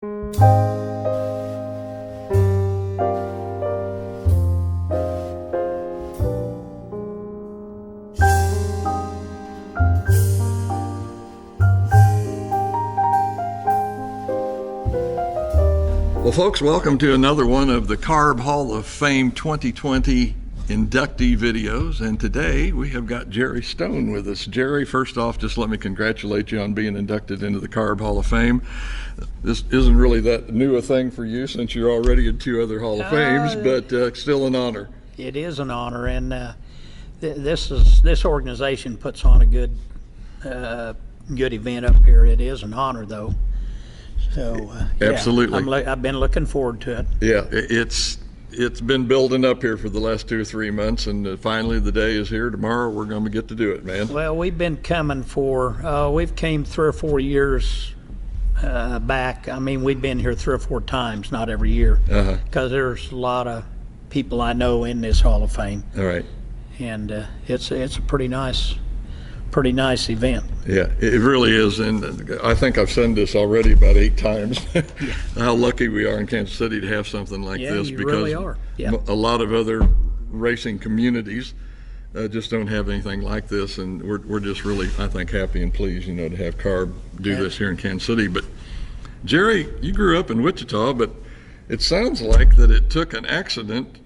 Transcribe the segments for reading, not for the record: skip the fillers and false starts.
Well, folks, welcome to another one of the Carb Hall of Fame 2020 inductee videos. And today we have got Jerry Stone with us. Jerry, first off, just let me congratulate you on being inducted into the Carb Hall of Fame. This isn't really that new a thing for you since you're already in 2 other Hall of Fames, but still an honor. It is an honor, and this organization puts on a good event up here. It is an honor, though. So absolutely, yeah, I've been looking forward to it. Yeah, it's been building up here for the last 2 or 3 months, and finally the day is here. Tomorrow we're going to get to do it, man. Well, we've been coming for we've came 3 or 4 years back. I mean, we've been here 3 or 4 times, not every year, because there's a lot of people I know in this Hall of Fame. All right, and it's a pretty nice event. Yeah, it really is, and I think I've said this already about 8 times. How lucky we are in Kansas City to have something like this, you because really are. Yeah. A lot of other racing communities just don't have anything like this, and we're just really, I think, happy and pleased, to have Carb do this here in Kansas City. But Jerry, you grew up in Wichita, but it sounds like that it took an accident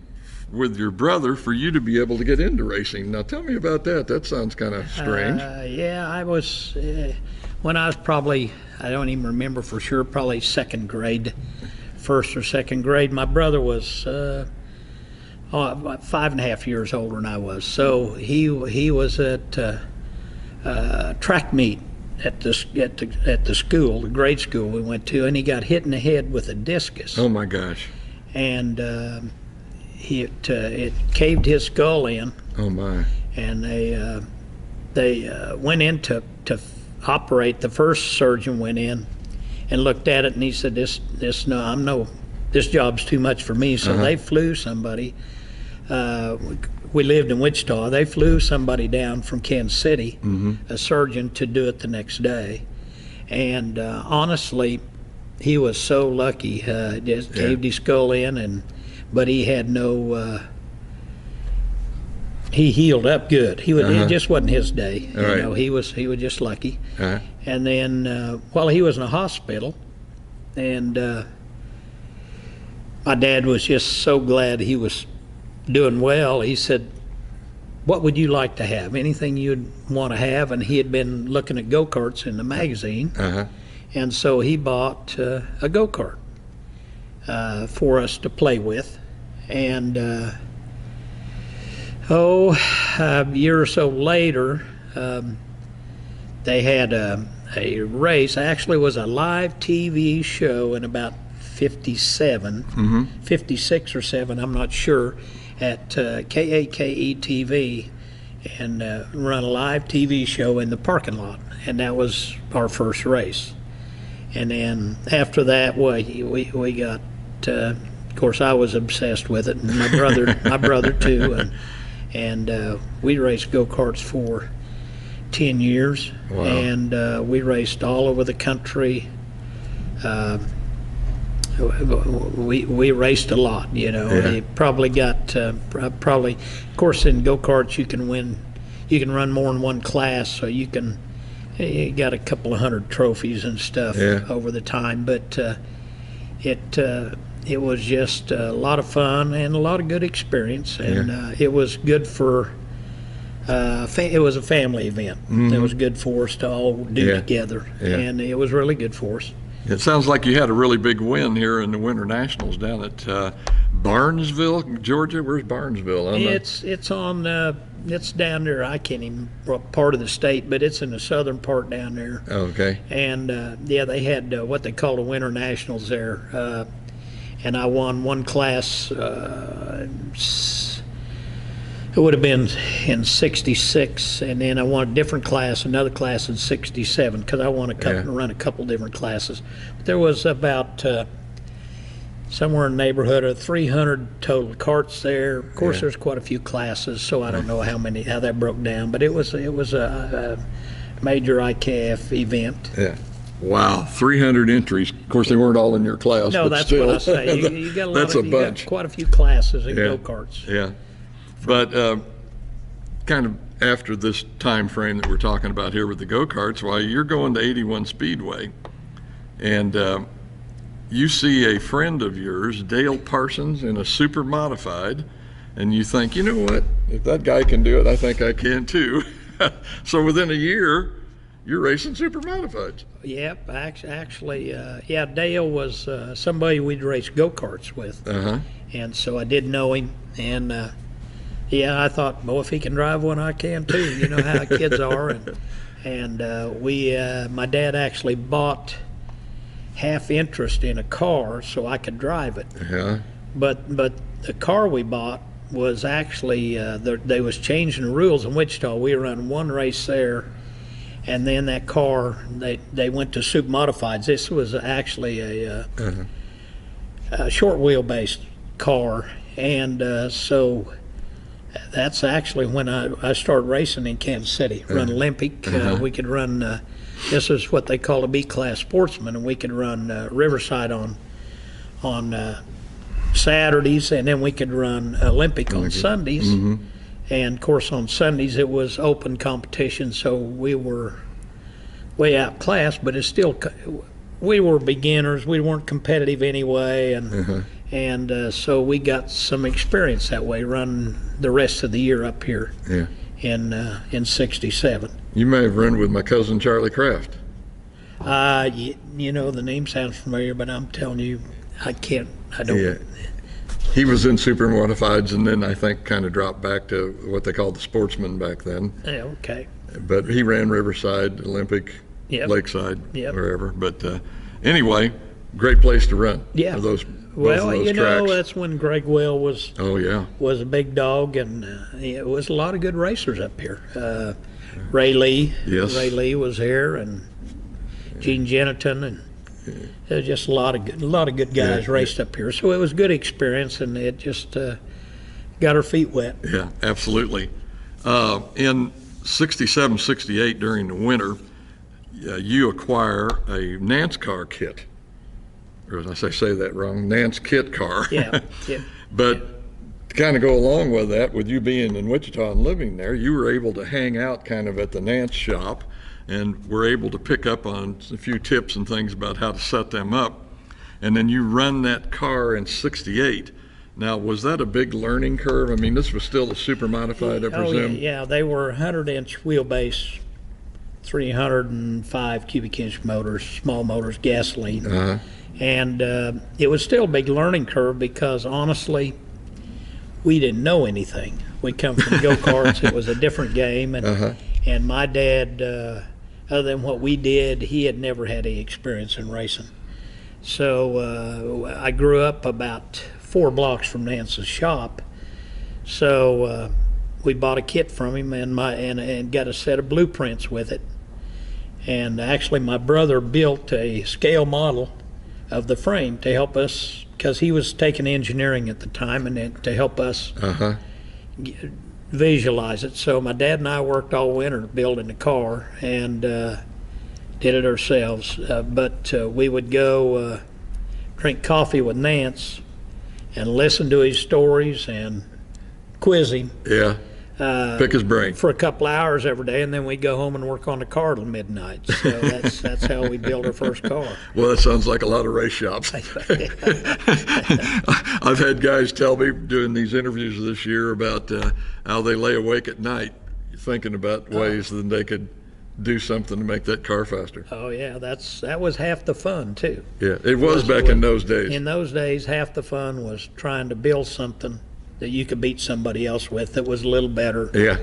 with your brother for you to be able to get into racing. Now tell me about that. That sounds kind of strange. Yeah, I was, when I was probably, I don't even remember for sure, probably 2nd grade, 1st or 2nd grade. My brother was about 5.5 years older than I was. So he was at track meet at the school, the grade school we went to, and he got hit in the head with a discus. Oh my gosh. And it caved his skull in. Oh my! And they went in to operate. The first surgeon went in and looked at it, and he said, "This job's too much for me." So they flew somebody. We lived in Wichita. They flew somebody down from Kansas City, a surgeon, to do it the next day. And honestly, he was so lucky. Just caved his skull in, but he had no. He healed up good. It just wasn't his day. He was just lucky. And then while he was in a hospital, and my dad was just so glad he was doing well. He said, "What would you like to have? Anything you'd want to have?" And he had been looking at go-karts in the magazine, and so he bought a go-kart for us to play with. And a year or so later, they had a race. Actually, it was a live TV show in about 57, 56 or 7, I'm not sure, at KAKE TV, and run a live TV show in the parking lot. And that was our first race. And then after that, we got. Of course, I was obsessed with it, and my brother too, and we raced go-karts for 10 years. Wow. And we raced all over the country. We raced a lot, We probably got of course, in go-karts you can run more than one class, so you got a couple of 100 trophies and stuff over the time, but it was just a lot of fun and a lot of good experience, and it was good for it was a family event. It was good for us to all do together, and it was really good for us. It sounds like you had a really big win here in the Winter Nationals down at Barnesville, Georgia. Where's Barnesville? It's down there. I can't even part of the state, but it's in the southern part down there. Okay. And they had what they called a Winter Nationals there. And I won one class. It would have been in '66, and then I won a different class, another class in '67, because I want to run a couple different classes. But there was about somewhere in the neighborhood of 300 total carts there. Of course, there's quite a few classes, so I don't know how that broke down. But it was a major IKF event. Yeah. Wow, 300 entries. Of course, they weren't all in your class, No, but that's still. what I say. You got a lot That's of, a you got bunch. quite a few classes in Yeah. go-karts. Yeah. But kind of after this time frame that we're talking about here with the go-karts, while you're going to 81 Speedway, and you see a friend of yours, Dale Parsons, in a super modified, and you think, you know what, if that guy can do it, I think I can too. So within a year, you're racing super modifieds. Yep, actually, yeah, Dale was somebody we'd race go-karts with. Uh-huh. And so I did know him, and yeah, I thought, well, if he can drive one, I can too. You know how kids are. And we, my dad actually bought half interest in a car so I could drive it. Yeah. But the car we bought was actually they was changing the rules in Wichita. We run one race there, and then that car they went to super modifieds. This was actually a short wheelbase car, and so that's actually when I started racing in Kansas City. Run Olympic. We could run. This is what they call a B-class sportsman, and we could run Riverside on Saturdays, and then we could run Olympic on Sundays. And of course on Sundays it was open competition, so we were way outclassed, but it's still, we were beginners, we weren't competitive anyway, and so we got some experience that way running the rest of the year up here in 67. You may have run with my cousin Charlie Kraft. You know, the name sounds familiar, but I'm telling you, I don't. Yeah. He was in super modifieds, and then I think kind of dropped back to what they called the sportsman back then. Yeah, okay. But he ran Riverside, Olympic, Lakeside, wherever. But anyway, great place to run. Yeah. Both Well, of those you know, tracks. that's when Greg Will was was a big dog, and it was a lot of good racers up here. Ray Lee. Yes. Ray Lee was here, and Gene Jeniton, and there was just a lot of good guys raced up here. So it was a good experience, and it just got our feet wet. Yeah, absolutely. In 67, 68, during the winter, you acquire a NASCAR kit. Or did I say that wrong? Nance kit car. Yeah. But to kind of go along with that, with you being in Wichita and living there, you were able to hang out kind of at the Nance shop, and were able to pick up on a few tips and things about how to set them up. And then you run that car in 68. Now, was that a big learning curve? I mean, this was still a super modified, I presume? Yeah, they were 100-inch wheelbase, 305 cubic inch motors, small motors, gasoline. And it was still a big learning curve because, honestly, we didn't know anything. We come from go-karts. It was a different game. And my dad, other than what we did, he had never had any experience in racing. So I grew up about 4 blocks from Nance's shop. So we bought a kit from him and got a set of blueprints with it. And actually, my brother built a scale model of the frame to help us, because he was taking engineering at the time, and to help us visualize it. So my dad and I worked all winter building the car, and did it ourselves. But we would go drink coffee with Nance and listen to his stories and quiz him. Yeah. Pick his brain. For a couple hours every day, and then we'd go home and work on the car till midnight. So that's how we built our first car. Well, that sounds like a lot of race shops. I've had guys tell me doing these interviews this year about how they lay awake at night thinking about ways that they could do something to make that car faster. Oh yeah, that was half the fun too. Yeah, it was back in those days. In those days, half the fun was trying to build something that you could beat somebody else with that was a little better. Yeah.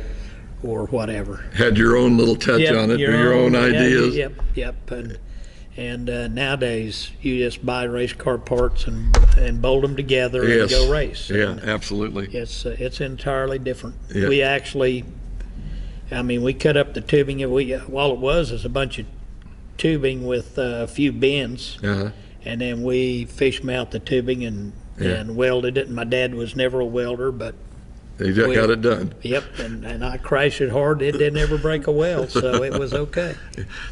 Or whatever. Had your own little touch on it, your own ideas. Yep. And nowadays, you just buy race car parts and bolt them together and go race. Yeah, and absolutely. It's entirely different. Yeah. We actually, we cut up the tubing. All it was is a bunch of tubing with a few bends, and then we fish mount the tubing and welded it. And my dad was never a welder, but He just got it done. Yep, and I crashed it hard. It didn't ever break a well, so it was okay.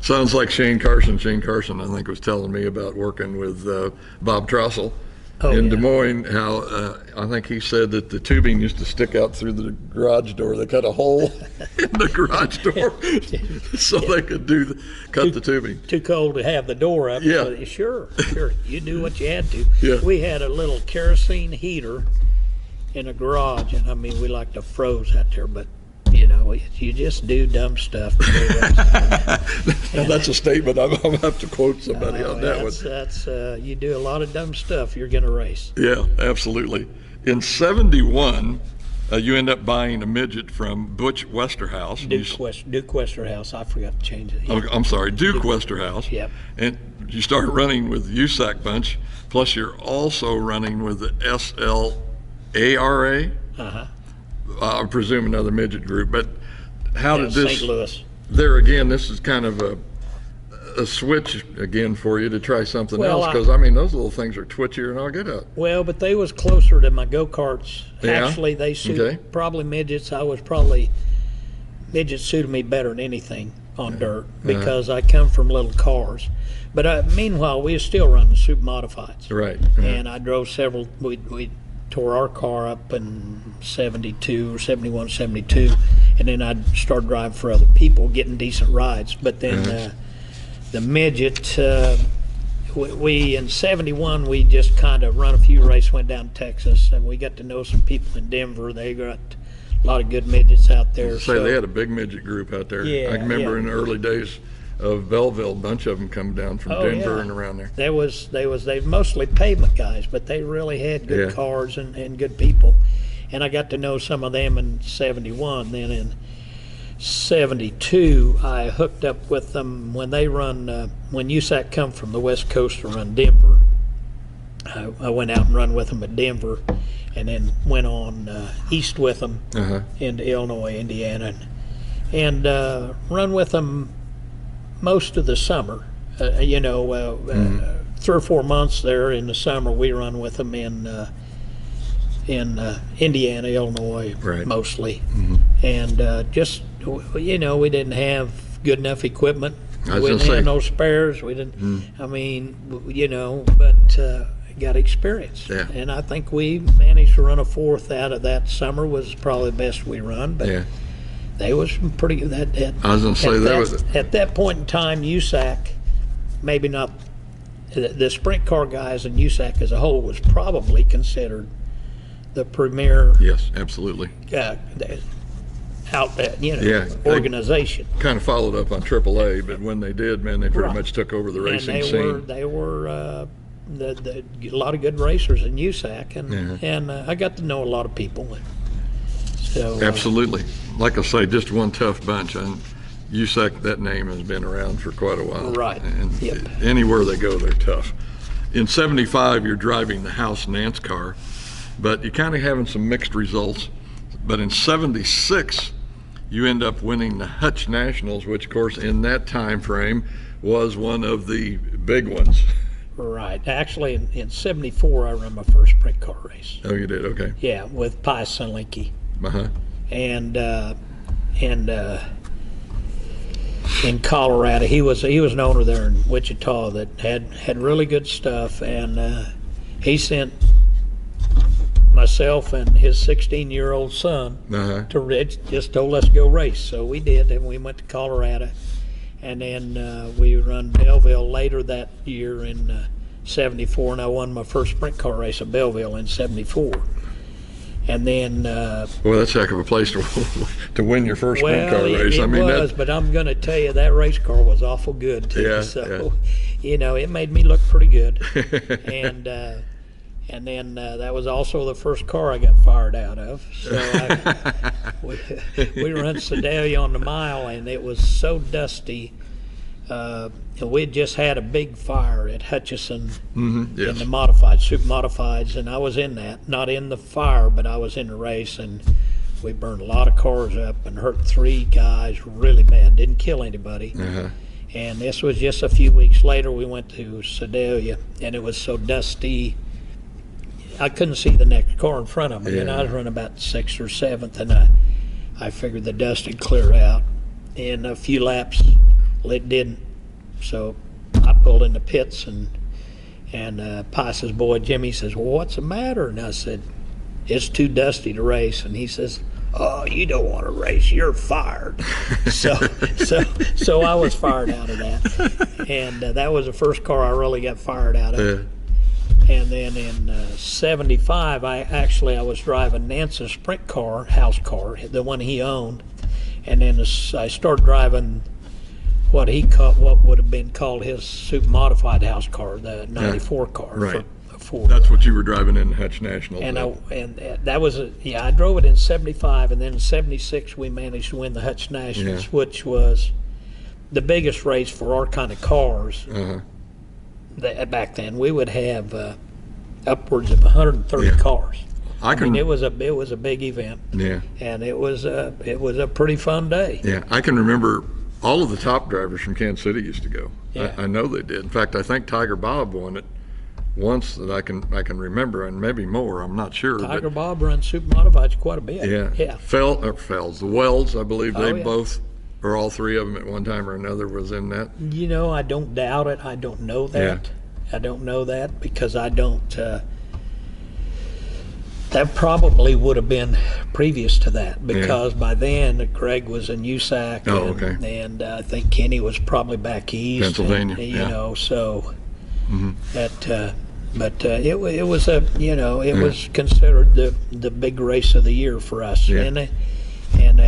Sounds like Shane Carson. Shane Carson, I think, was telling me about working with Bob Trossel in Des Moines, how I think he said that the tubing used to stick out through the garage door. They cut a hole in the garage door so they could cut the tubing. Too cold to have the door up. Yeah. So, sure. You do what you had to. Yeah. We had a little kerosene heater in a garage, and I mean, we like to froze out there, but you know, you just do dumb stuff. That's a statement. I'm going to have to quote somebody on that one. That's you do a lot of dumb stuff, you're going to race. Yeah, absolutely. In 71, you end up buying a midget from Butch Westerhouse. Duke Westerhouse. I forgot to change it. Oh, I'm sorry, Duke Westerhouse. Yep. And you start running with the USAC bunch, plus you're also running with the SLARA. I presume another midget group, but how did this? St. Louis. There again, this is kind of a switch again for you to try something else, because I mean those little things are twitchier and I'll get up. Well, but they was closer to my go-karts. Yeah? Actually, they suited probably midgets. Midgets suited me better than anything on dirt because I come from little cars. But meanwhile, we were still running super modifieds. Right. And I drove several. We tore our car up in 72 or 71, 72, and then I'd start driving for other people, getting decent rides. But then the midget, we in 71, we just kind of run a few races, went down to Texas, and we got to know some people in Denver. They got a lot of good midgets out there. So they had a big midget group out there. Yeah, I remember in the early days of Belleville, a bunch of them come down from Denver and around there. They mostly pavement guys, but they really had good cars and good people. And I got to know some of them in 71. Then in 72, I hooked up with them when they run, when USAC come from the West Coast to run Denver. I went out and run with them at Denver, and then went on east with them into Illinois, Indiana, and run with them most of the summer. 3 or 4 months there in the summer, we run with them in Indiana, Illinois, mostly. And we didn't have good enough equipment. We didn't have no spares. We didn't. I mean, but got experience. Yeah. And I think we managed to run a fourth out of that summer. Was probably the best we run. But they was pretty good. I was going to say that was at that point in time. USAC, maybe not the sprint car guys, and USAC as a whole was probably considered the premier. Yes, absolutely. Organization. Kind of followed up on AAA, but when they did, man, they pretty much took over the racing scene. They were a lot of good racers in USAC, and I got to know a lot of people. So absolutely. Like I say, just one tough bunch. And USAC, that name has been around for quite a while. Right. And anywhere they go, they're tough. In 75, you're driving the house NASCAR, but you're kind of having some mixed results. But in 76, you end up winning the Hutch Nationals, which, of course, in that time frame was one of the big ones. Right. Actually, in 74, I ran my first sprint car race. Oh, you did? Okay. Yeah, with Pius Sunlinky. And in Colorado, he was an owner there in Wichita that had really good stuff, and he sent myself and his 16-year-old son to Rich, just told us to go race. So we did, and we went to Colorado, and then we run Belleville later that year in 74, and I won my first sprint car race at Belleville in 74. And then well, that's a heck of a place to win your first sprint car race. But I'm going to tell you, that race car was awful good too. It made me look pretty good. And then that was also the first car I got fired out of. So we run Sedalia on the mile, and it was so dusty. We'd just had a big fire at Hutchison in the modified, super modifieds, and I was in that, not in the fire, but I was in the race, and we burned a lot of cars up and hurt 3 guys really bad. Didn't kill anybody. And this was just a few weeks later. We went to Sedalia, and it was so dusty. I couldn't see the next car in front of me, and Yeah. I was running about 6th or 7th, and I figured the dust had cleared out. In a few laps, it didn't. So I pulled in the pits, and Pice's boy Jimmy says, "Well, what's the matter?" And I said, "It's too dusty to race." And he says, "Oh, you don't want to race. You're fired." so I was fired out of that, and that was the first car I really got fired out of. Yeah. And then in '75, I was driving Nance's sprint car, house car, the one he owned, and then I started driving what would have been called his super modified house car, the '94 car. Right. For That's what you were driving in Hutch National. and that was I drove it in '75, and then in '76 we managed to win the Hutch Nationals, which was the biggest race for our kind of cars. Back then we would have upwards of 130 cars. I mean, it was a big event. Yeah. And it was a pretty fun day. Yeah, I can remember all of the top drivers from Kansas City used to go. Yeah. I know they did. In fact, I think Tiger Bob won it once that I can remember, and maybe more. I'm not sure. Tiger Bob runs super modifieds quite a bit. Yeah. Fells, the Wells, I believe they yeah. both, or all three of them at one time or another, was in that. You know, I don't doubt it. I don't know that. I don't know that because I don't. That probably would have been previous to that because by then Greg was in USAC. Oh, okay. And I think Kenny was probably back east. Pennsylvania. And, you know, so that. But it was was considered the big race of the year for us. Yeah. And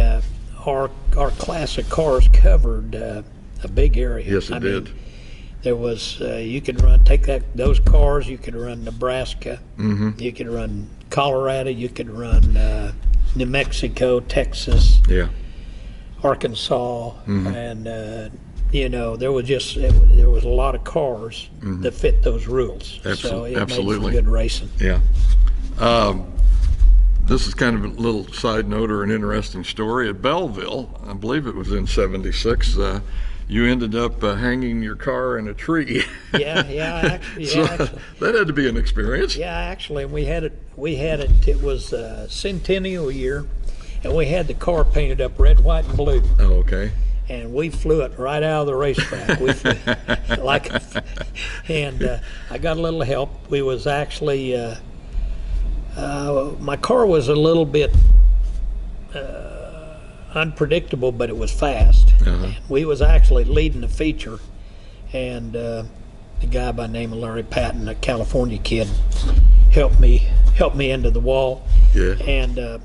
our class of cars covered a big area. Yes, it did. There was you could take those cars. You could run Nebraska. You could run Colorado. You could run New Mexico, Texas, Arkansas, and there was a lot of cars that fit those rules. So it made for good racing. Yeah. This is kind of a little side note or an interesting story. At Belleville, I believe it was in '76. You ended up hanging your car in a tree. Actually, that had to be an experience. Yeah, actually, we had it. It was Centennial year, and we had the car painted up red, white, and blue. Oh, okay. And we flew it right out of the racetrack. We flew, and I got a little help. We was actually my car was a little bit unpredictable, but it was fast. We was actually leading the feature, and the guy by the name of Larry Patton, a California kid, helped me into the wall. And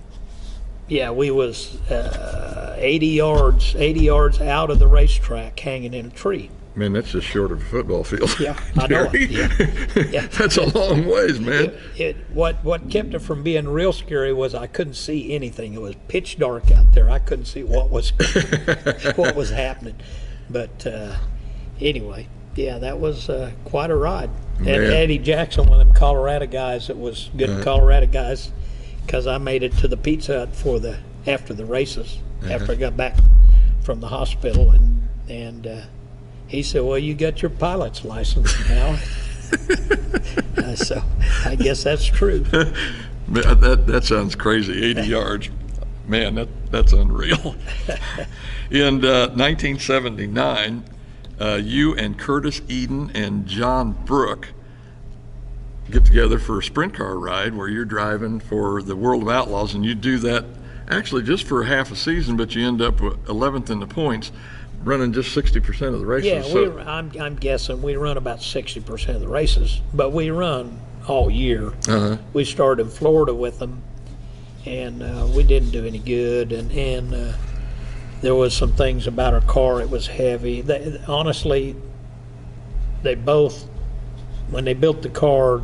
we was 80 yards out of the racetrack, hanging in a tree. Man, that's just short of a football field. Yeah, I know it. Yeah. That's a long ways, man. What kept it from being real scary was I couldn't see anything. It was pitch dark out there. I couldn't see what was happening. But anyway, that was quite a ride. And Eddie Jackson, one of them Colorado guys that was good Colorado guys, because I made it to the Pizza Hut after the races, after I got back from the hospital, and he said, "Well, you got your pilot's license now." So I guess that's true. That sounds crazy. 80 yards, man. That's unreal. In 1979, you and Curtis Eden and John Brook get together for a sprint car ride where you're driving for the World of Outlaws, and you do that actually just for half a season, but you end up 11th in the points, running just 60% of the races. Yeah, I'm guessing we run about 60% of the races, but we run all year. We started in Florida with them, and we didn't do any good, and there was some things about our car. It was heavy. Honestly, they both, when they built the car,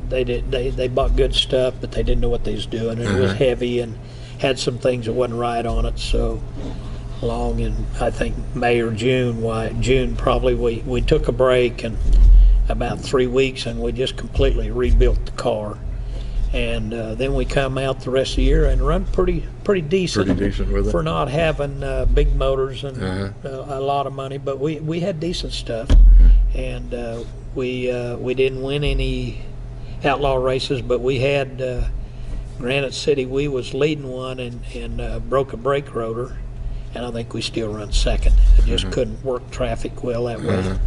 they bought good stuff, but they didn't know what they was doing. It was heavy and had some things that wasn't right on it. So long in, I think, May or June probably, we took a break, and about 3 weeks, and we just completely rebuilt the car. And then we come out the rest of the year and run pretty decent. Pretty decent with it. For not having big motors and a lot of money, but we had decent stuff. And we didn't win any outlaw races, but we had Granite City. We was leading one and broke a brake rotor, and I think we still run second. I just couldn't work traffic well that way.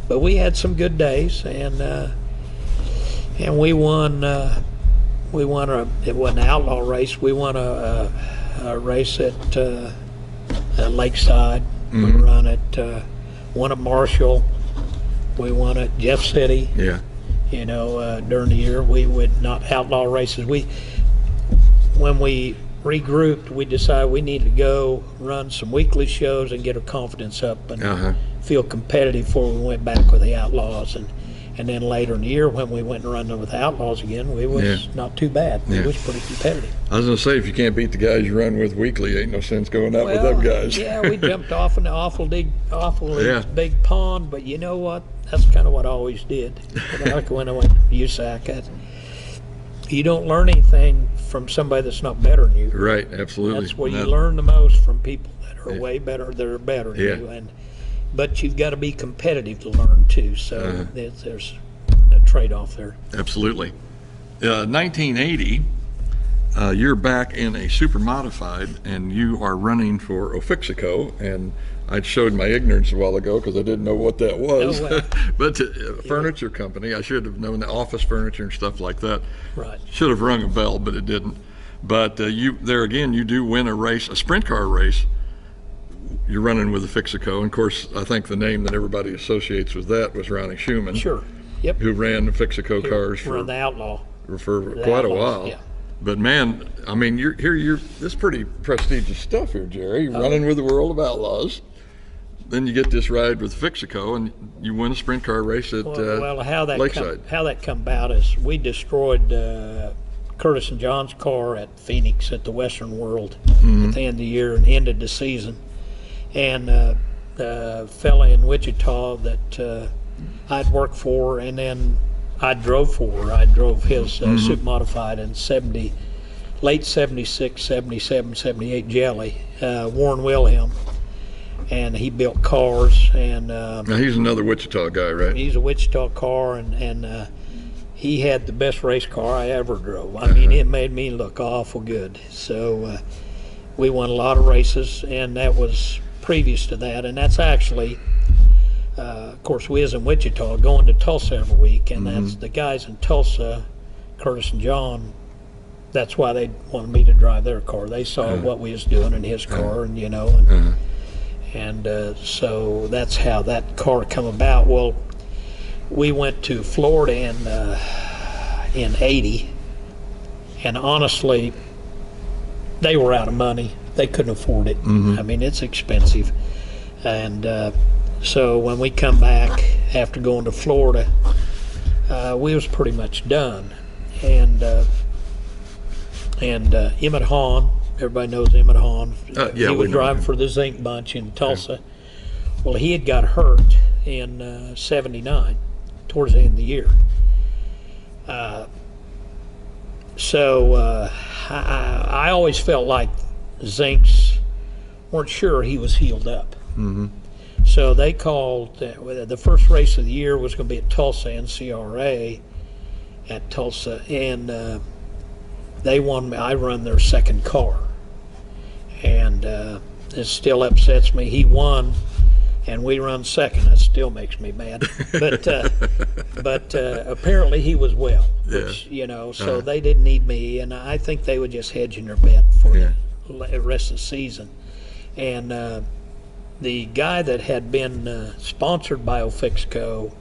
But we had some good days, and we won. It wasn't an outlaw race. We won a race at Lakeside. We run at won at Marshall. We won at Jeff City. Yeah. During the year, we would not outlaw races. When we regrouped, we decided we needed to go run some weekly shows and get our confidence up and feel competitive before we went back with the outlaws. And then later in the year, when we went and run with the outlaws again, we was not too bad. We was pretty competitive. I was going to say, if you can't beat the guys you run with weekly, ain't no sense going out with them guys. Yeah, we jumped off in the awful big pond, but you know what? That's kind of what I always did. Like when I went to USAC, you don't learn anything from somebody that's not better than you. Right, absolutely. That's where you learn the most, from people that are way better, that are better than you. But you've got to be competitive to learn too. So there's a trade-off there. Absolutely. 1980, you're back in a super modified, and you are running for Fixico, and I showed my ignorance a while ago because I didn't know what that was. Oh, wow. But furniture company, I should have known, the office furniture and stuff like that. Right. Should have rung a bell, but it didn't. But you do win a race, a sprint car race. You're running with the Fixico, and of course, I think the name that everybody associates with that was Ronnie Schumann. Sure. Yep. Who ran the Fixico cars for the outlaw for quite a while. Yeah. But man, I mean, you're this is pretty prestigious stuff here, Jerry. You're running with the World of Outlaws. Then you get this ride with Fixico, and you win a sprint car race at Lakeside. How that come about is we destroyed Curtis and John's car at Phoenix at the Western World at the end of the year and ended the season. And a fella in Wichita that I'd worked for, and then I drove for. I drove his super modified in late 76, 77, 78 Jelly, Warren Wilhelm. And he built cars. And now he's another Wichita guy, right? He's a Wichita car, and he had the best race car I ever drove. I mean, it made me look awful good. So we won a lot of races, and that was previous to that. And that's actually, of course, we was in Wichita going to Tulsa every week, and that's the guys in Tulsa, Curtis and John. That's why they wanted me to drive their car. They saw what we was doing in his car, and and so that's how that car come about. Well, we went to Florida in '80, and honestly, they were out of money. They couldn't afford it. I mean, it's expensive. And so when we come back after going to Florida, we was pretty much done. And Emmett Hahn, everybody knows Emmett Hahn. He was driving for the Zinc Bunch in Tulsa. Well, he had got hurt in '79, towards the end of the year. So I always felt like Zincs weren't sure he was healed up. So they called, the first race of the year was going to be at Tulsa, NCRA at Tulsa, and they wanted me, I run their second car. And it still upsets me. He won, and we run second. That still makes me mad. But apparently he was well, which, so they didn't need me, and I think they were just hedging their bet for the rest of the season. And the guy that had been sponsored by Fixico,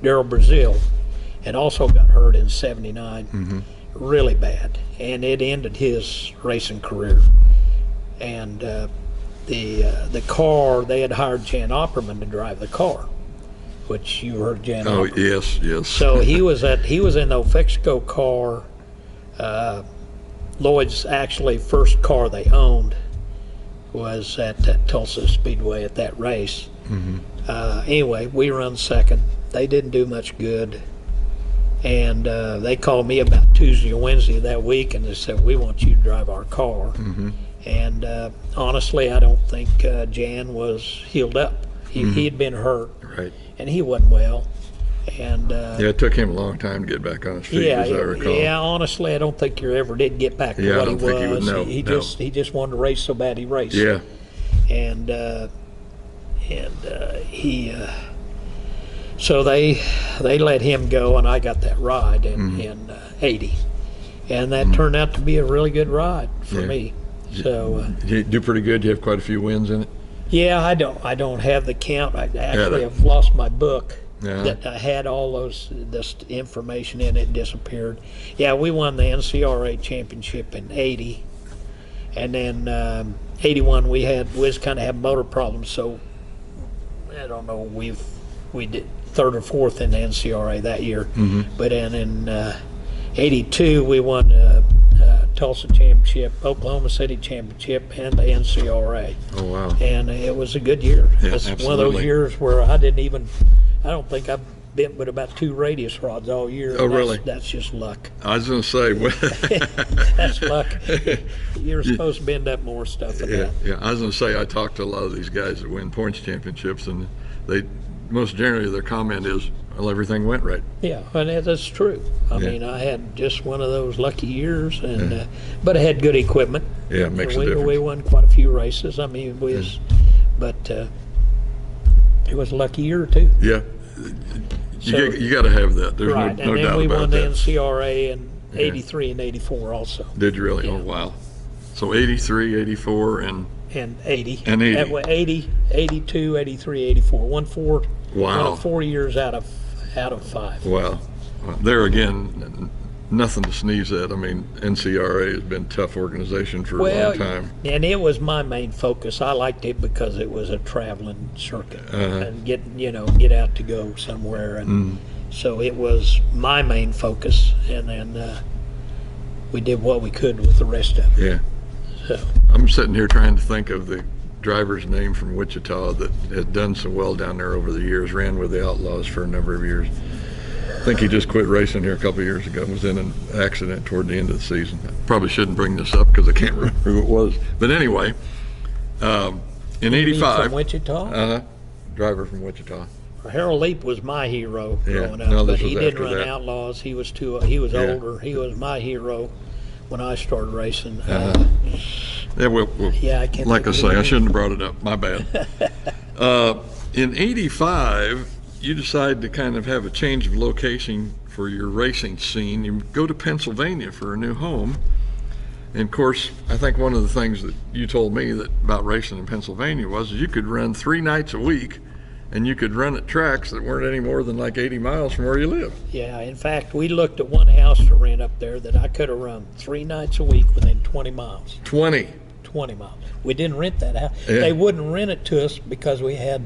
Daryl Brazil, had also got hurt in '79, really bad, and it ended his racing career. And the car, they had hired Jan Opperman to drive the car, which you heard Jan Opperman. Oh, yes. So he was in the Fixico car. Lloyd's actually first car they owned was at Tulsa Speedway at that race. Anyway, we run second. They didn't do much good. And they called me about Tuesday or Wednesday of that week, and they said, we want you to drive our car. And honestly, I don't think Jan was healed up. He had been hurt, right, and he wasn't well. And Yeah, it took him a long time to get back on his feet, as I recall. yeah. Honestly, I don't think you ever did get back to Yeah, I what don't he think he would. was. No, he no. just wanted to race so bad he raced. Yeah, And he so they let him go, and I got that ride in '80, and that turned out to be a really good ride for Yeah. me. So you do pretty good. You have quite a few wins in it. yeah, I don't have the count. I actually that- have lost my book. Yeah. That I had all this information in it disappeared. Yeah, we won the NCRA championship in '80, and then '81 we was kind of have motor problems, so I don't know, we did third or fourth in the NCRA that year. But then in '82 we won Tulsa championship, Oklahoma City championship, and the NCRA. Oh wow! And it was a good year. Yeah, It's one of absolutely. those years where I don't think I've bent but about 2 radius rods all year. Oh, and really? That's just luck. I was going to say, That's luck. You're supposed to bend up more stuff than yeah, that. yeah. I was going to say, I talked to a lot of these guys that win points championships, and they most generally their comment is, "Well, everything went right." Yeah, and that's true. I Yeah. mean, I had just one of those lucky years, and but I had good equipment. Yeah, it makes a we difference. won quite a few races. I mean, but it was a lucky year too. Yeah, So- you got to have that. There's Right, no and then doubt we about won the that. NCRA in '83 and '84 also, Did you really? Yeah. Oh wow! So 83, 84, and and '80. And 80. That was 80, 82, 83, 84. Won four. Wow. Won 4 years out of 5. wow. There again, nothing to sneeze at. I mean, NCRA has been a tough organization for a long time. And it was my main focus. I liked it because it was a traveling circuit and get out to go somewhere, and so it was my main focus. And then we did what we could with the rest of it. Yeah. So I'm sitting here trying to think of the driver's name from Wichita that has done so well down there over the years, ran with the Outlaws for a number of years. I think he just quit racing here a couple of years ago, was in an accident toward the end of the season. I probably shouldn't bring this up because I can't remember who it was. But anyway, in '85, from Wichita. driver from Wichita. Harold Leap was my hero Yeah. growing up, No, but this he was didn't after run that. Outlaws. He was Yeah. older. He was my hero when I started racing. Yeah, well, Yeah, I can't. like I think of say, I the shouldn't have brought it up. My bad. In '85, you decide to kind of have a change of location for your racing scene. You go to Pennsylvania for a new home. And of course, I think one of the things that you told me that about racing in Pennsylvania was you could run 3 nights a week, and you could run at tracks that weren't any more than like 80 miles from where you live. Yeah, in fact, we looked at one house to rent up there that I could have run 3 nights a week within 20 miles. 20. 20 miles. We didn't rent that house. Yeah. They wouldn't rent it to us because we had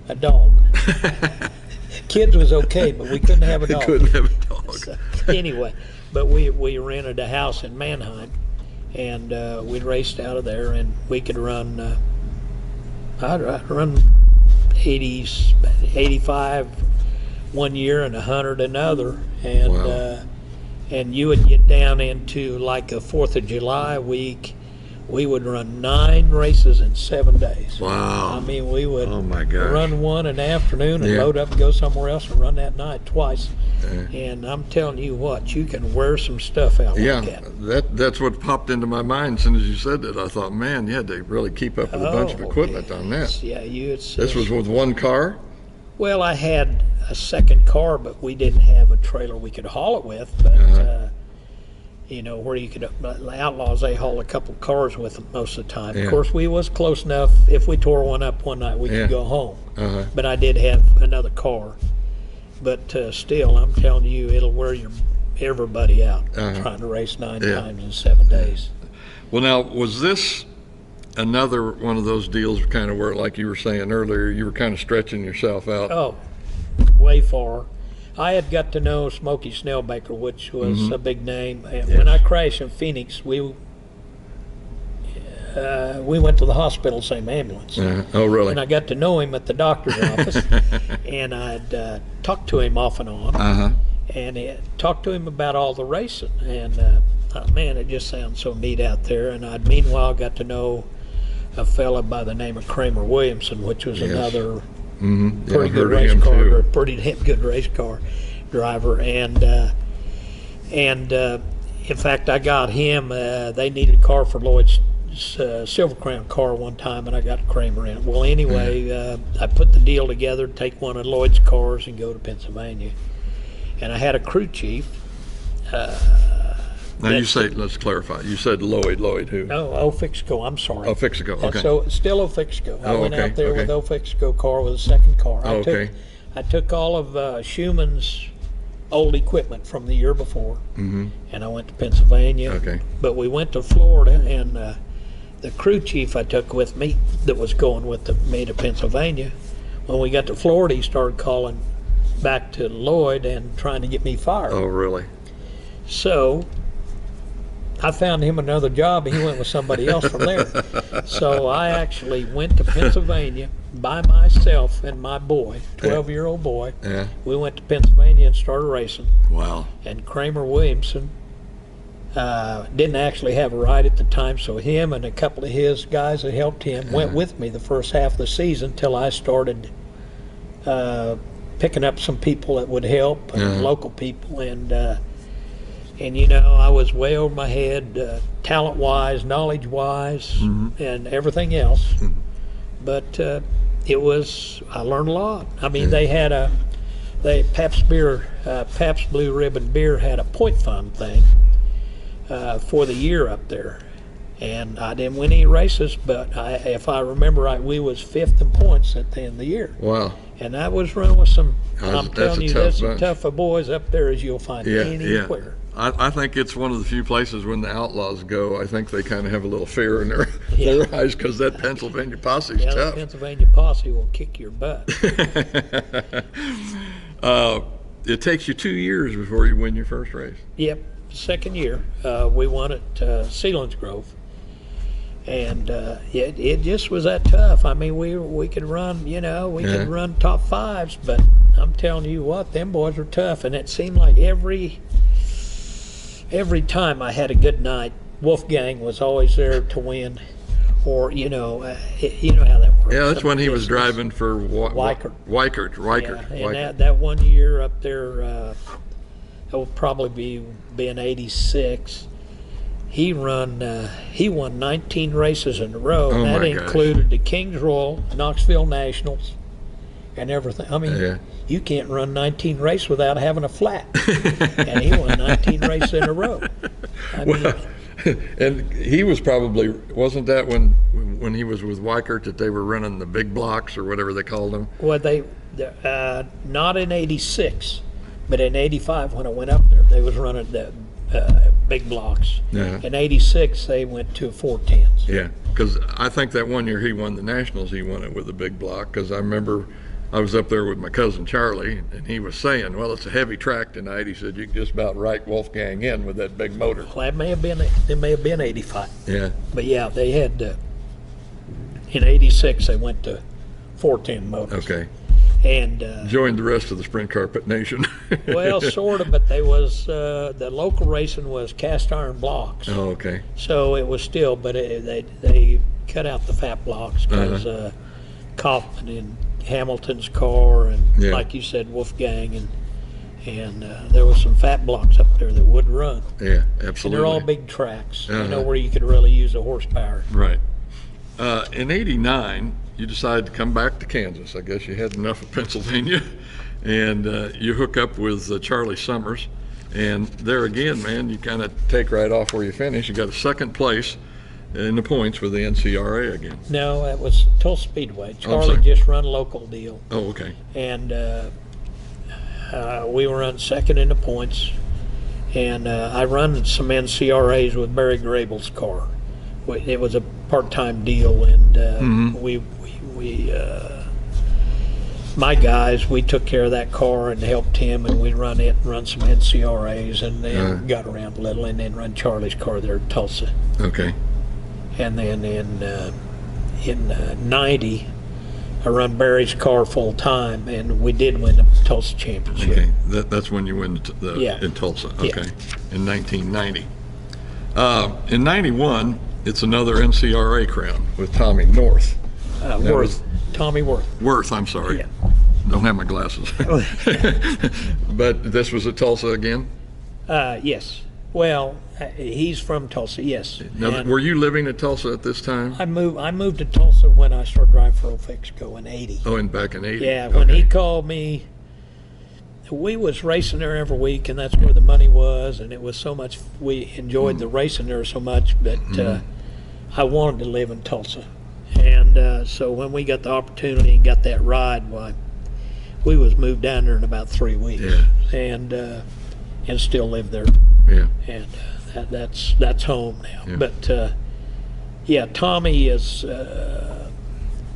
a dog. Kids was okay, but we couldn't have a dog. Couldn't have a dog. So, anyway, but we rented a house in Mannheim, and we raced out of there, and we could run. I'd run 80s, 85 one year and 100 another, and Wow. and you would get down into like a 4th of July week. We would run 9 races in 7 days. Wow. I mean, we would Oh my gosh. run one in the afternoon and Yeah. load up and go somewhere else and run that night twice. Yeah. And I'm telling you what, you can wear some stuff out Yeah, like that. that's what popped into my mind as soon as you said that. I thought, man, you had to really keep up with a bunch of equipment on that. Yeah, This was with one car? Well, I had a second car, but we didn't have a trailer we could haul it with. But where you could, Outlaws, they haul a couple cars with them most of the time. Yeah. Of course, we was close enough. If we tore one up one night, we Yeah. could go home. Uh-huh. But I did have another car. But still, I'm telling you, it'll wear everybody out trying to race 9 Yeah. times in 7 days. Well, now, was this another one of those deals kind of where, like you were saying earlier, you were kind of stretching yourself out? Oh, way far. I had got to know Smokey Snellbaker, which was a big name. And when I crashed in Phoenix, we went to the hospital, same ambulance. Oh, really? And I got to know him at the doctor's office, and I'd talked to him off and on, Uh-huh. and talked to him about all the racing. And man, it just sounds so neat out there. And I'd meanwhile got to know a fella by the name of Kramer Williamson, which was Yes. another Mm-hmm. Yeah, Pretty I've good heard of race him car, too. or pretty damn good race car driver, and in fact, I got him. They needed a car for Lloyd's Silver Crown car one time, and I got Kramer in it. Well, anyway, I put the deal together to take one of Lloyd's cars and go to Pennsylvania, and I had a crew chief. Now you say, let's clarify. You said Lloyd who? Oh, Fixico. I'm sorry. Oh, Fixico. Okay. So still Fixico. I went okay, out there okay. with Fixico car with a second car. Okay. I took all of Schumann's old equipment from the year before, and I went to Pennsylvania. Okay. But we went to Florida, and the crew chief I took with me that was going with me to Pennsylvania, when we got to Florida, he started calling back to Lloyd and trying to get me fired. Oh, really? So I found him another job, and he went with somebody else from there. So I actually went to Pennsylvania by myself and my boy, 12-year-old boy. Yeah. We went to Pennsylvania and started racing. Wow. And Kramer Williamson didn't actually have a ride at the time, so him and a couple of his guys that helped him went with me the first half of the season till I started picking up some people that would help, and local people, and you know, I was way over my head, talent-wise, knowledge-wise, and everything else. But it was, I learned a lot. I mean, they had Pabst Blue Ribbon Beer had a point fund thing for the year up there. And I didn't win any races, but if I remember right, we was 5th in points at the end of the year. Wow. And I was running with some, I'm That's telling a you, tough there's some bunch. tough boys up there as you'll find anywhere. I think it's one of the few places when the Outlaws go, I think they kind of have a little fear in their eyes because that Pennsylvania posse's Yeah, the tough. Pennsylvania posse will kick your butt. It takes you 2 years before you win your first race. Yep, second year, we won at Selinsgrove. And it just was that tough. I mean, we could run, you know, we could run top fives, but I'm telling you what, them boys were tough. And it seemed like every time I had a good night, Wolfgang was always there to win, or you know how that works. Yeah, that's Some when he was distance. driving for Weichert. Yeah, And that one year up there, that will probably be in '86. He won 19 races in a row. Oh, And that my gosh. included the Kings Royal, Knoxville Nationals, and everything. I mean, you can't run 19 races without having a flat. And he won 19 races in a row. I mean, and he was probably, wasn't that when he was with Weichert that they were running the big blocks or whatever they called them? well, not in '86, but in '85 when I went up there, they was running the big blocks. Yeah. In '86, they went to 410s. Yeah, because I think that one year he won the Nationals, he won it with a big block, because I remember I was up there with my cousin Charlie, and he was saying, well, it's a heavy track tonight. He said, you can just about write Wolfgang in with that big motor. Well, it may have been '85. Yeah. But yeah, they had, in '86, they went to 410 motors. Okay. And, Joined the rest of the Sprint Carpet Nation. well, sort of, but the local racing was cast iron blocks. Oh, okay. So it was still, but they cut out the fat blocks because Kaufman and Hamilton's car, and like you said, Wolfgang, and there was some fat blocks up there that would run. Yeah, And absolutely. they're all big tracks, you know, where you could really use the horsepower. Right. In '89, you decided to come back to Kansas. I guess you had enough of Pennsylvania, and you hook up with Charlie Summers. And there again, man, you kind of take right off where you finish. You got a second place in the points with the NCRA again. No, that was Tulsa Speedway. Charlie sorry. just run local deal. Oh, okay. And we were on second in the points. And I run some NCRAs with Barry Grable's car. It was a part-time deal, and my guys, we took care of that car and helped him, and we'd run it and run some NCRAs, and then got around a little, and then run Charlie's car there at Tulsa. Okay. And then in '90, I run Barry's car full time, and we did win the Tulsa championship. Okay. That's when you went in Tulsa. Okay. Yeah. In 1990. In '91, it's another NCRA crown with Tommy North. Worth Tommy Worth. Worth, I'm sorry. Yeah. Don't have my glasses. But this was at Tulsa again? Yes. Well, he's from Tulsa, yes. Now, And were you living at Tulsa at this time? I moved to Tulsa when I started driving for old Fixico in '80. Oh, and back in 80? Yeah, when he called me, we was racing there every week, and that's where the money was, and it was so much, we enjoyed the racing there so much, but I wanted to live in Tulsa. And so when we got the opportunity and got that ride, why, we was moved down there in about 3 weeks. Yeah. And still live there. Yeah. And that's home now. Yeah. But yeah, Tommy is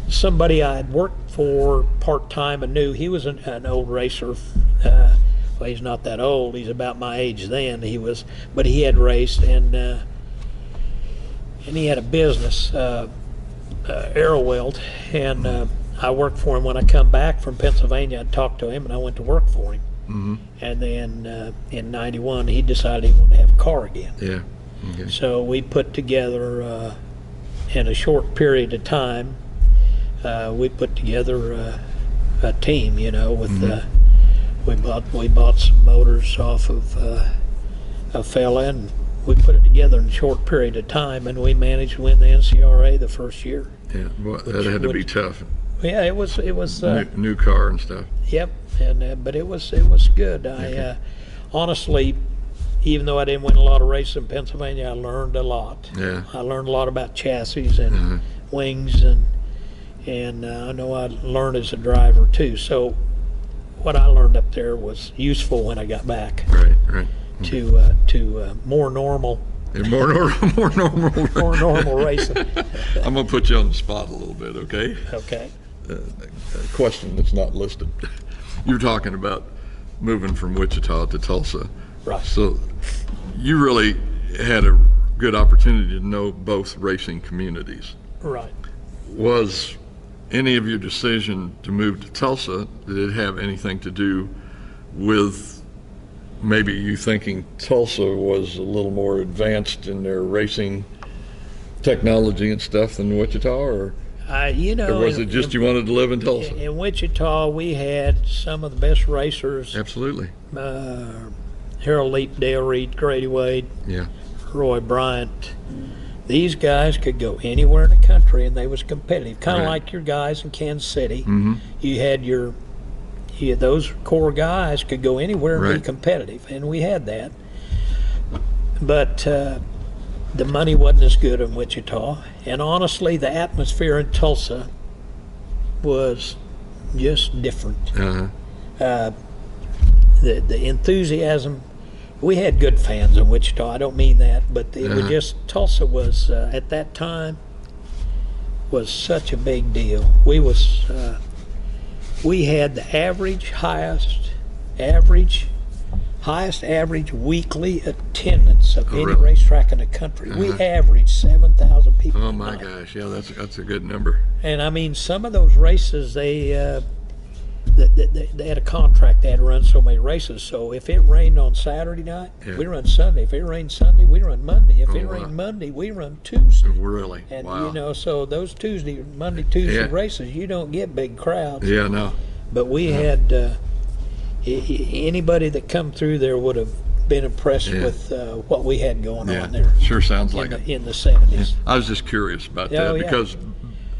somebody I had worked for part-time and knew. He was an old racer. Well, he's not that old. He's about my age then. But he had raced, and he had a business, Arrowweld, and I worked for him. When I come back from Pennsylvania, I talked to him, and I went to work for him. Mm-hmm. And then in '91, he decided he wanted to have a car again. Yeah. Okay. So we put together, in a short period of time, we put together a team, with we bought some motors off of a fella, and we put it together in a short period of time, and we managed to win the NCRA the first year. Yeah, well, that had to be tough. Yeah, it was. New car and stuff. Yep, and but it was good. I honestly, even though I didn't win a lot of races in Pennsylvania, I learned a lot. Yeah. I learned a lot about chassis and wings, and I know I learned as a driver too. So what I learned up there was useful when I got back. Right. To more normal. And more normal. More normal racing. I'm gonna put you on the spot a little bit, okay? Okay. A question that's not listed. You're talking about moving from Wichita to Tulsa. Right. So you really had a good opportunity to know both racing communities. Right. Was any of your decision to move to Tulsa, did it have anything to do with maybe you thinking Tulsa was a little more advanced in their racing technology and stuff than Wichita, or was it just you wanted to live in Tulsa? In Wichita, we had some of the best racers. Absolutely. Harold Leap, Dale Reed, Grady Wade, Yeah. Roy Bryant. These guys could go anywhere in the country, and they was competitive. Kind of like your guys in Kansas City. Mm-hmm. You had those core guys could go anywhere and be Right. competitive, and we had that. But the money wasn't as good in Wichita, and honestly, the atmosphere in Tulsa was just different. Uh-huh. The enthusiasm. We had good fans in Wichita. I don't mean that, but it was just Tulsa was at that time was such a big deal. We had the highest average weekly attendance of any really? racetrack in the country. We averaged 7,000 people. Oh my gosh, yeah, that's a good number. And I mean, some of those races, they had a contract. They had to run so many races. So if it rained on Saturday night, we run Sunday. If it rained Sunday, we run Monday. If it rained Monday, we run Tuesday. Really? And Wow. So those Monday, Tuesday races, you don't get big crowds. Yeah, no. But we had anybody that come through there would have been impressed with what we had going on there. Sure sounds like it. In the 70s. I was just curious about that because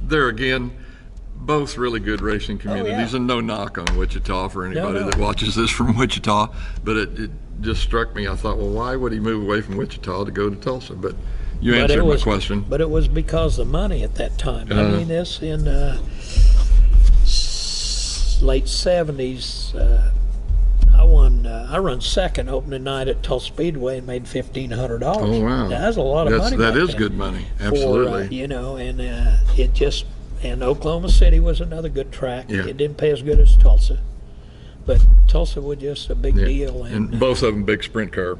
there again, both really good racing communities, and no knock on Wichita for anybody that watches this from Wichita, but it just struck me. I thought, well, why would he move away from Wichita to go to Tulsa? But you answered my question. But it was because of money at that time. I mean, this in late 70s. I run second opening night at Tulsa Speedway and made $1,500. Oh wow, that's a lot of money. That is then good money. Absolutely. And it just. And Oklahoma City was another good track. Yeah. It didn't pay as good as Tulsa, but Tulsa was just a big deal. And both of them big sprint car,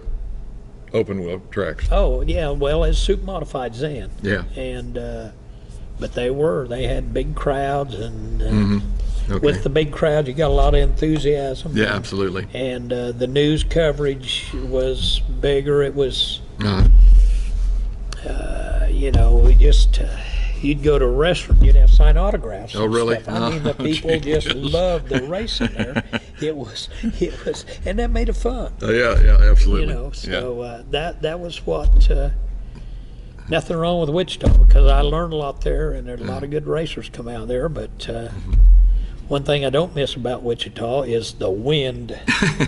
open wheel tracks. Oh yeah, well, as super modified then. Yeah. And but they had big crowds, and Okay. with the big crowd, you got a lot of enthusiasm. Yeah, absolutely. And the news coverage was bigger. It was, we just. you'd go to a restaurant, you'd have signed autographs. Oh, and really? Stuff. I mean, the people just loved the racing there. It was, and that made it fun. Yeah, absolutely. You know, so that was what. Nothing wrong with Wichita, because I learned a lot there, and there's a lot of good racers come out there. But one thing I don't miss about Wichita is the wind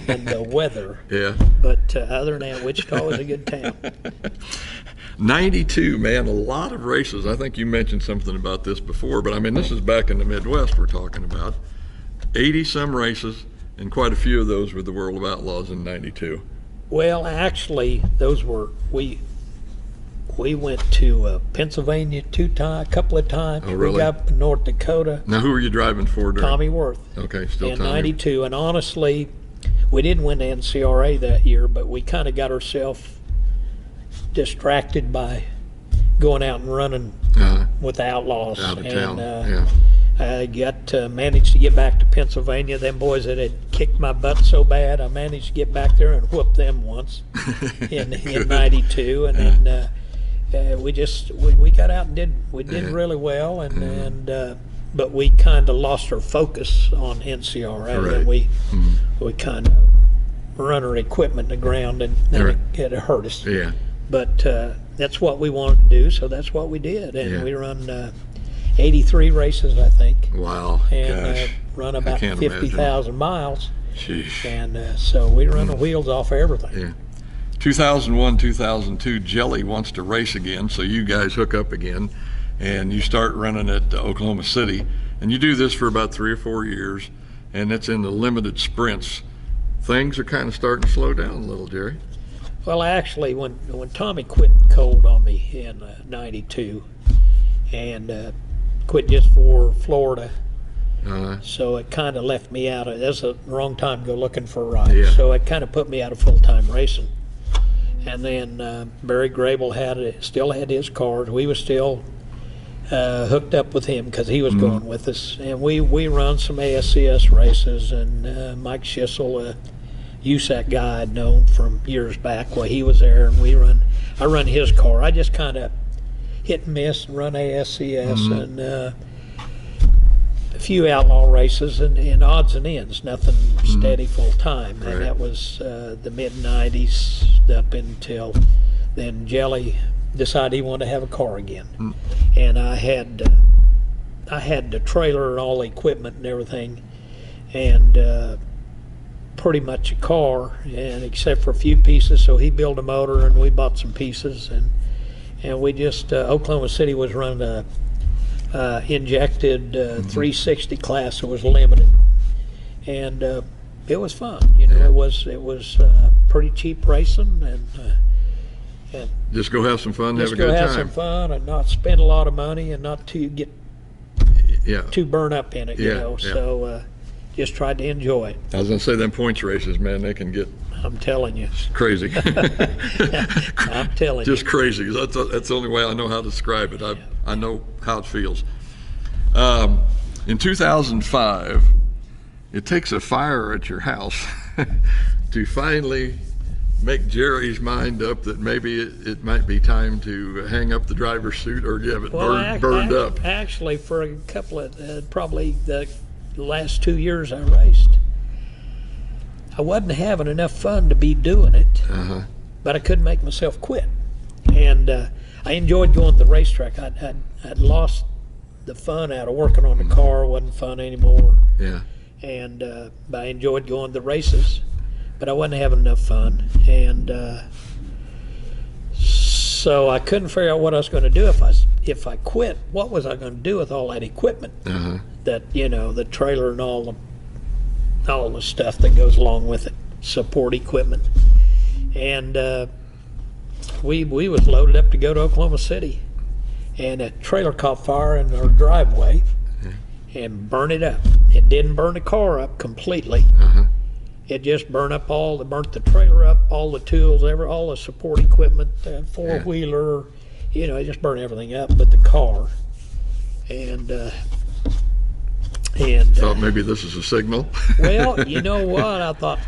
and the weather. Yeah. But other than that, Wichita is a good town. 92, man, a lot of races. I think you mentioned something about this before, but I mean, this is back in the Midwest we're talking about. 80 some races, and quite a few of those were the World of Outlaws in 92. Well, actually, those were we went to Pennsylvania a couple of times. Oh, really? We got up in North Dakota. Now, who were you driving for during? Tommy Worth. Okay, still in Tommy. 92. And honestly, we didn't win the NCRA that year, but we kind of got ourselves distracted by going out and running with the Outlaws. Out of and, town, I managed to get back to Pennsylvania. Them boys that had kicked my butt so bad, I managed to get back there and whoop them once in 92. And then we got out and did really well, and but we kind of lost our focus on NCRA. Right. And we kind of run our equipment in the ground, and it hurt us. Yeah. But that's what we wanted to do, so that's what we did, and we run 83 races, I think. Wow. And Gosh. run about 50,000 miles. Sheesh. And so we run the wheels off of everything. Yeah. 2001, 2002, Jelly wants to race again, so you guys hook up again, and you start running at Oklahoma City, and you do this for about 3 or 4 years, and it's in the limited sprints. Things are kind of starting to slow down a little, Jerry. Well, actually, when Tommy quit cold on me in 92, and quit just for Florida, so it kind of left me out of, that's the wrong time to go looking for a ride. Yeah. So it kind of put me out of full-time racing. And then Barry Grable still had his cars. We were still hooked up with him because he was going with us. And we run some ASCS races, and Mike Schissel, USAC guy I'd known from years back, well, he was there, and I run his car. I just kind of hit and miss and run ASCS and a few outlaw races and odds and ends, nothing steady full time. Right. And that was the mid-90s up until then Jelly decided he wanted to have a car again. And I had the trailer and all the equipment and everything, and pretty much a car, and except for a few pieces. So he built a motor and we bought some pieces, and we just Oklahoma City was running a injected 360 class that was limited, and it was fun. You know, it was pretty cheap racing, and Just go have some fun, have just a good go have time. some fun and not spend a lot of money and not to get too burnt up in it. You know, so just tried to enjoy it. I was going to say, them points races, man, they can get I'm telling you. crazy. I'm telling you. Just crazy. That's the only way I know how to describe it. I know how it feels. In 2005, it takes a fire at your house to finally make Jerry's mind up that maybe it might be time to hang up the driver's suit or have it burned up. Actually, for a couple of, probably the last 2 years I raced, I wasn't having enough fun to be doing it, but I couldn't make myself quit. And I enjoyed going to the racetrack. I'd lost the fun out of working on the car. It wasn't fun anymore. Yeah. And but I enjoyed going to the races, but I wasn't having enough fun. And so I couldn't figure out what I was going to do if I quit. What was I going to do with all that equipment? That, you know, the trailer and all the stuff that goes along with it, support equipment. And we was loaded up to go to Oklahoma City, and a trailer caught fire in our driveway and burned it up. It didn't burn the car up completely. It just burnt the trailer up, all the tools, all the support equipment, four-wheeler, you know, it just burned everything up but the car. And Thought maybe this is a signal. well, you know what? I thought,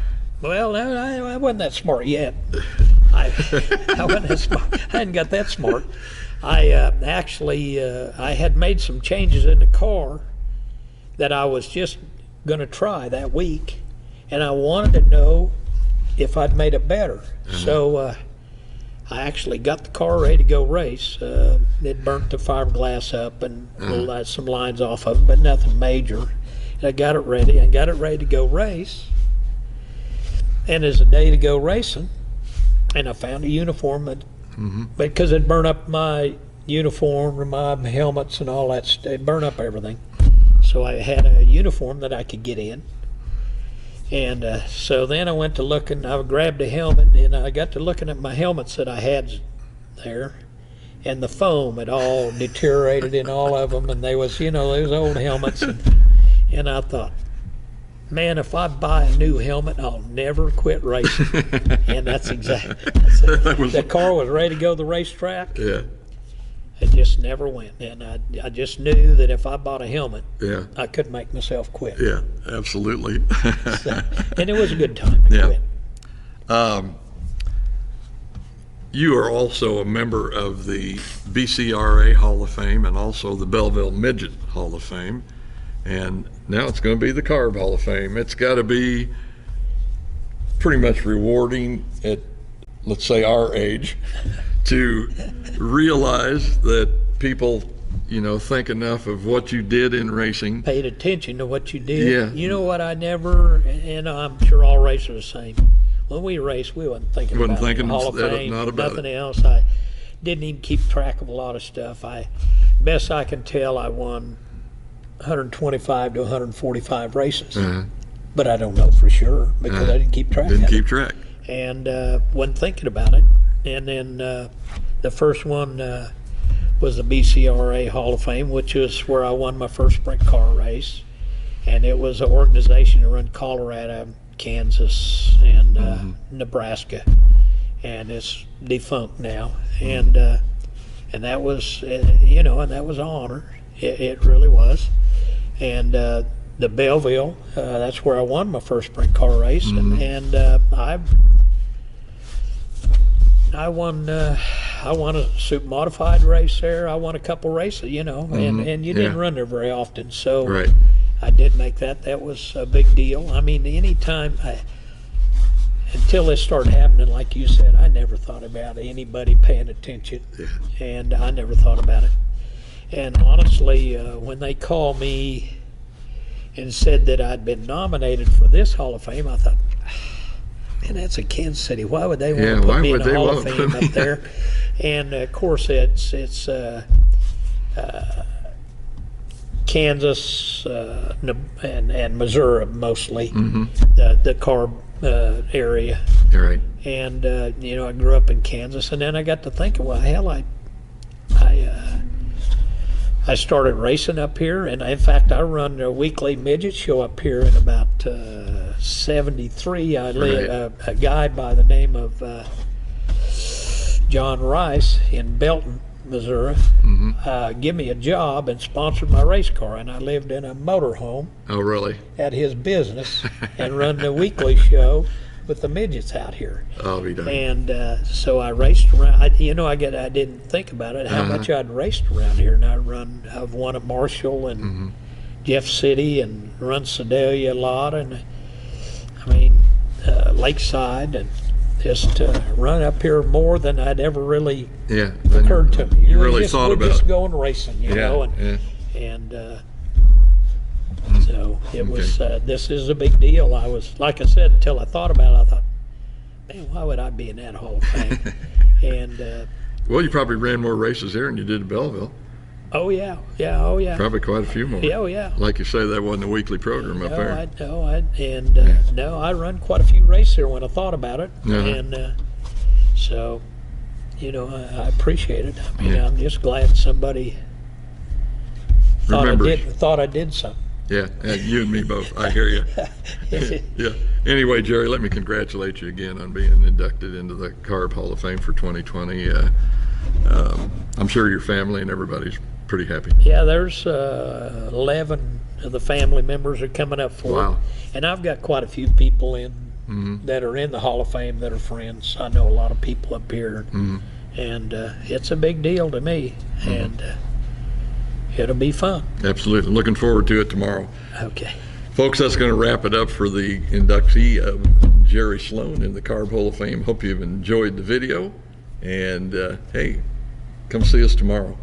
well, I wasn't that smart yet. I wasn't that smart. I hadn't got that smart. I I had made some changes in the car that I was just going to try that week, and I wanted to know if I'd made it better. So I actually got the car ready to go race. It burnt the fiberglass up and some lines off of it, but nothing major. And I got it ready. I got it ready to go race. And as the day to go racing, and I found a uniform that, because it burned up my uniform and my helmets and all that, it burned up everything. So I had a uniform that I could get in. And so then I went to looking, I grabbed a helmet, and I got to looking at my helmets that I had there, and the foam had all deteriorated in all of them, and they was, they was old helmets, and I thought, man, if I buy a new helmet, I'll never quit racing. And that's exactly, the car was ready to go to the racetrack. Yeah. It just never went, and I just knew that if I bought a helmet, Yeah. I couldn't make myself quit. Yeah, absolutely. So, and it was a good time to quit. You are also a member of the BCRA Hall of Fame and also the Belleville Midget Hall of Fame. And now it's going to be the Carb Hall of Fame. It's got to be pretty much rewarding at, let's say, our age to realize that people, think enough of what you did in racing. Paid attention to what you did. Yeah. You know what, I never, and I'm sure all racers are the same. When we raced, we wasn't thinking about the Hall of Fame, not about nothing it. else. I didn't even keep track of a lot of stuff. Best I can tell, I won 125 to 145 races. But I don't know for sure because I didn't keep track of it. Didn't keep track. And wasn't thinking about it. And then the first one was the BCRA Hall of Fame, which is where I won my first sprint car race. And it was an organization that run Colorado, Kansas, and Nebraska. And it's defunct now. And that was, and that was an honor. It really was. And the Belleville, that's where I won my first sprint car race. And I won a super modified race there. I won a couple races, and you didn't run there very often. So Right. I did make that. That was a big deal. I mean, anytime until this started happening, like you said, I never thought about anybody paying attention. Yeah. And I never thought about it. And honestly, when they called me and said that I'd been nominated for this Hall of Fame, I thought, man, that's in Kansas City. Why would they want to put me in the Hall of Fame up there? And of course, it's Kansas and Missouri mostly, the carb area. You're right. And I grew up in Kansas, and then I got to thinking, well, hell, I started racing up here, and in fact, I run a weekly midget show up here in about 73. A guy by the name of John Rice in Belton, Missouri, give me a job and sponsored my race car, and I lived in a motorhome. Oh, really? At his business and run the weekly show with the midgets out here. I'll be done. And so I raced around. I didn't think about it, how much I'd raced around here. And I've won at Marshall and Jeff City and run Sedalia a lot. And I mean, Lakeside, and just run up here more than I'd ever really occurred to me. You really thought about it. Just going racing, know. So it was, this is a big deal. I was, like I said, until I thought about it, I thought, man, why would I be in that Hall of Fame? And well, you probably ran more races there than you did at Belleville. Oh yeah, oh yeah. Probably quite a few more. Yeah, oh yeah. Like you say, that wasn't a weekly program up there. I run quite a few races there when I thought about it, and so, I appreciate it. I mean, I'm just glad somebody thought I did something. Yeah, you and me both. I hear you. Yeah. Anyway, Jerry, let me congratulate you again on being inducted into the Carb Hall of Fame for 2020. I'm sure your family and everybody's pretty happy. Yeah, there's 11 of the family members are coming up for it. And I've got quite a few people in that are in the Hall of Fame that are friends. I know a lot of people up here, and it's a big deal to me, and it'll be fun. Absolutely. Looking forward to it tomorrow. Okay. Folks, that's going to wrap it up for the inductee of Jerry Sloan in the Carb Hall of Fame. Hope you've enjoyed the video, and hey, come see us tomorrow.